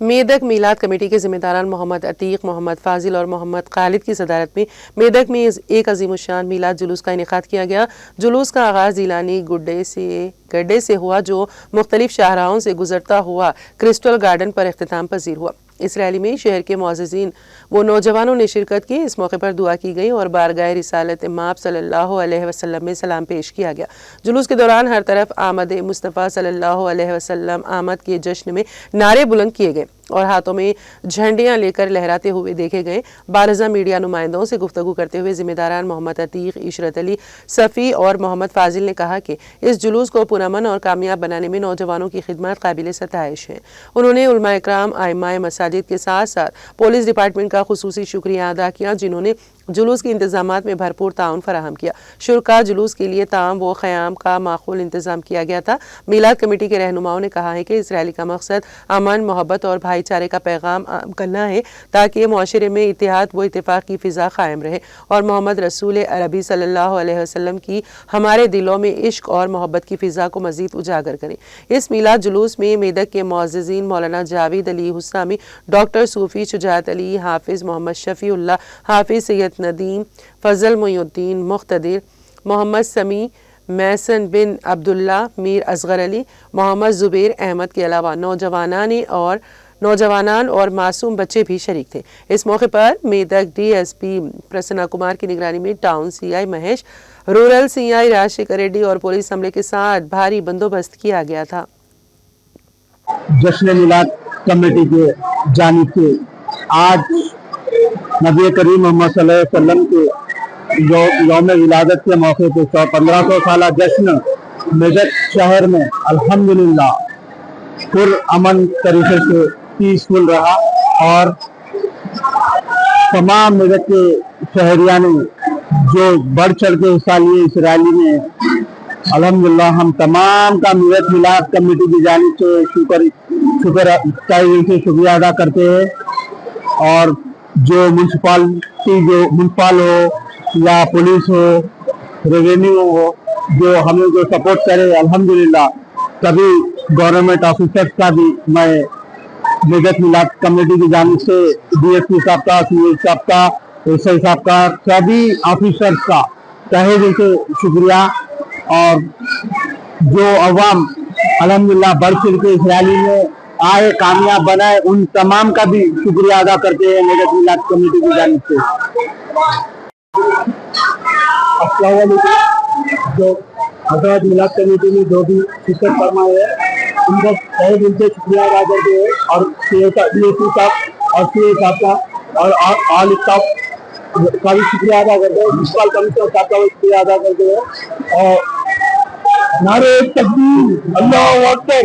میدک میلاد کمیٹی کے ذمہ داران محمد عتیق، محمد فاضل اور محمد خالد کی صدارت میں میدک میں ایک عظیم الشان میلاد جلوس کا انعقاد کیا گیا۔ جلوس کا آغاز جیلانی گڈے سے ہوا جو مختلف شاہراہوں سے گزرتا ہوا کرسٹل گارڈن پر اختتام پذیر ہوا۔ اس ریلی میں شہر کے معززین و نوجوانوں نے شرکت کی۔ اس موقع پر دعا کی گئی اور بارگاہ رسالت مآب صلی اللہ علیہ وسلم میں سلام پیش کیا گیا۔ جلوس کے دوران ہر طرف آمد مصطفیٰ صلی اللہ علیہ وسلم آمد کے جشن میں نعرے بلند کیے گئے اور ہاتھوں میں جھنڈیاں لے کر لہراتے ہوئے دیکھے گئے۔ بارزہ میڈیا نمائندوں سے گفتگو کرتے ہوئے ذمہ داران محمد عتیق، عشرت علی صفی اور محمد فاضل نے کہا کہ اس جلوس کو پرامن اور کامیاب بنانے میں نوجوانوں کی خدمات قابل ستائش ہیں۔ انہوں نے علماء اکرام، ائمہ مساجد کے ساتھ ساتھ پولیس ڈپارٹمنٹ کا خصوصی شکریہ ادا کیا جنہوں نے جلوس کے انتظامات میں بھرپور تعاون فراہم کیا۔ شرکاء جلوس کے لیے طعام و خیام کا معقول انتظام کیا گیا تھا۔ میلاد کمیٹی کے رہنماؤں نے کہا ہے کہ اس ریلی کا مقصد امن، محبت اور بھائی چارے کا پیغام عام کرنا ہے تاکہ معاشرے میں اتحاد و اتفاق کی فضا قائم رہے اور محمد رسول عربی صلی اللہ علیہ وسلم کی ہمارے دلوں میں عشق اور محبت کی فضا کو مزید اجاگر کریں۔ اس میلاد جلوس میں میدک کے معززین مولانا جاوید علی حسامی، ڈاکٹر صوفی شجاعت علی، حافظ محمد شفیع اللہ، حافظ سید ندیم، فضل محی الدین مقتدر، محمد سمیع، محسن بن عبداللہ، میر اصغر علی، محمد زبیر احمد کے علاوہ نوجوانان اور معصوم بچے بھی شریک تھے۔ اس موقع پر Medak D S P Prasanna Kumar کی نگرانی میں town C I Mahesh, rural C I Rajashekhar Reddy اور پولیس عملے کے ساتھ بھاری بندوبست کیا گیا تھا۔ جشن میلاد کمیٹی کے جانب سے آج نبی کریم محمد صلی اللہ علیہ وسلم کے یوم ولادت کے موقع پہ 1500 سالہ جشن میدک شہر میں الحمدللہ پر امن طریقے سے پیسفل رہا اور تمام میدک کے شہریوں نے جو بڑھ چڑھ کے حصہ لیے اس ریلی میں، الحمدللہ ہم تمام کا میدک میلاد کمیٹی کی جانب سے شکریہ ادا کرتے ہیں اور جو منسپال ہو یا پولیس ہو، ریونیو ہو، جو ہمیں جو سپورٹ کرے، الحمدللہ کبھی گورنمنٹ آفیسرز کا بھی میں میدک میلاد کمیٹی کی جانب سے ڈی ایس پی صاحب کا، سی ایس صاحب کا، ایس آئی صاحب کا، سبھی آفیسرز کا تہہ دل سے شکریہ اور جو عوام الحمدللہ بڑھ چڑھ کے اس ریلی میں آئے، کامیاب بنائے، ان تمام کا بھی شکریہ ادا کرتے ہیں میدک میلاد کمیٹی کی جانب سے۔ السلام علیکم۔ جو حضرات میلاد کمیٹی میں جو بھی شرکت فرمائے ہیں ان کا تہہ دل سے شکریہ ادا کرتے ہیں اور سی ایس صاحب اور سی اے صاحب کا اور آل اسٹاف کا بھی شکریہ ادا کرتے ہیں، منسپل کمشنر صاحب کا بھی شکریہ ادا کرتے ہیں اور نعرہ تکبیر، اللہ اکبر۔